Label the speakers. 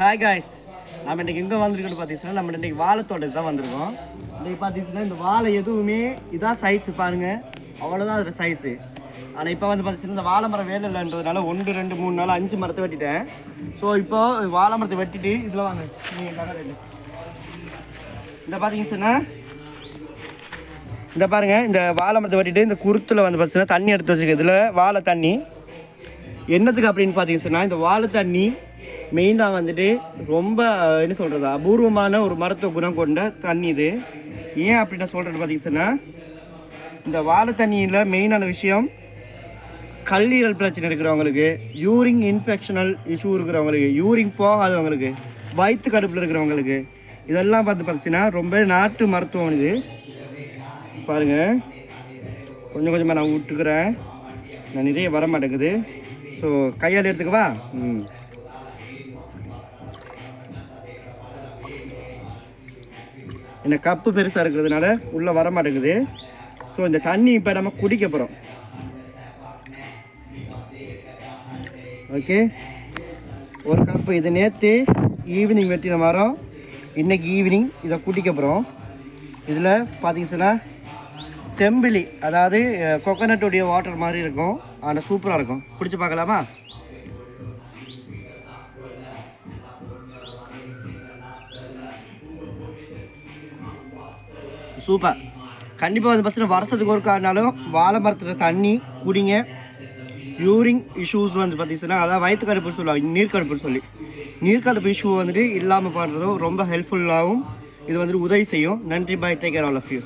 Speaker 1: Hi guys, நம்ம இன்றைக்கி எங்கே வந்திருக்கோன்னு பார்த்தீங்கன்னா நம்ம இன்றைக்கி வாழைத்தோட்டத்துக்கு தான் வந்திருக்கோம். இன்றைக்கி பார்த்தீங்கன்னா இந்த வாழை எதுவுமே இதான் சைஸு பாருங்கள், அவ்வளோதான் அதில் சைஸு. ஆனால் இப்போ வந்து பார்த்தீங்கன்னா இந்த வாழை மரம் வேலை இல்லைன்றதுனால 1 2 3 4 5 மரத்தை வெட்டிட்டேன். ஸோ இப்போ வாழை மரத்தை வெட்டிட்டு இதில் வாங்க நீங்கள் கடை இந்த பார்த்தீங்கன்னா இந்த பாருங்கள், இந்த வாழை மரத்தை வெட்டிட்டு இந்த குருத்தில் வந்து பார்த்தீங்கன்னா தண்ணி எடுத்து வச்சுருக்கு. இதில் வாழை தண்ணி என்னத்துக்கு அப்படின்னு பார்த்தீங்கன்னா இந்த வாழை தண்ணி மெயினாக வந்துட்டு ரொம்ப என்ன சொல்கிறது அபூர்வமான ஒரு மருத்துவ குணம் கொண்ட தண்ணி இது. ஏன் அப்படி நான் சொல்கிறது பார்த்தீங்கன்னா இந்த வாழை தண்ணியில் மெயினான விஷயம் கல்லீரல் பிரச்சனை இருக்கிறவங்களுக்கு, யூரின் இன்ஃபெக்ஷனல் இஷ்யூ இருக்கிறவங்களுக்கு, யூரின் போகாதவங்களுக்கு, வயிற்று கடுப்பில் இருக்கிறவங்களுக்கு இதெல்லாம் பார்த்தீங்கன்னா ரொம்ப நாட்டு மருத்துவம் இது. பாருங்கள் கொஞ்சம் கொஞ்சமாக நான் விட்டுக்கிறேன், நான் நிறைய வர மாட்டேங்குது. ஸோ கையால் எடுத்துக்கவா. இந்த கப்பு பெருசாக இருக்கிறதுனால உள்ளே வர மாட்டேங்குது. ஸோ இந்த தண்ணி இப்போ நம்ம குடிக்க போகிறோம். ஓகே, ஒரு கப்பு இது நேற்று ஈவினிங் வெட்டின மரம், இன்றைக்கி ஈவினிங் இதை குடிக்க போகிறோம். இதில் பார்த்தீங்கன்னா தெம்பிலி, அதாவது கொக்கனட்டுடைய வாட்டர் மாதிரி இருக்கும், ஆனால் சூப்பராக இருக்கும். குடிச்சு பார்க்கலாமா? சூப்பர். கண்டிப்பாக வந்து பார்த்தீங்கன்னா வருஷத்துக்கு ஒரு காரணாலும் வாழை மரத்தில் தண்ணி குடிங்க. யூரின் இஷ்யூஸ் வந்து பார்த்தீங்கன்னா அதாவது வயிற்று கடுப்புன்னு சொல்லுவாங்க, நீர்க்கடுப்புன்னு சொல்லி, நீர்க்கடுப்பு இஷ்யூ வந்துட்டு இல்லாமல் பண்ணுறதும் ரொம்ப ஹெல்ப்ஃபுல்லாகவும் இது வந்துட்டு உதவி செய்யும். நன்றி, bye, take care all of you.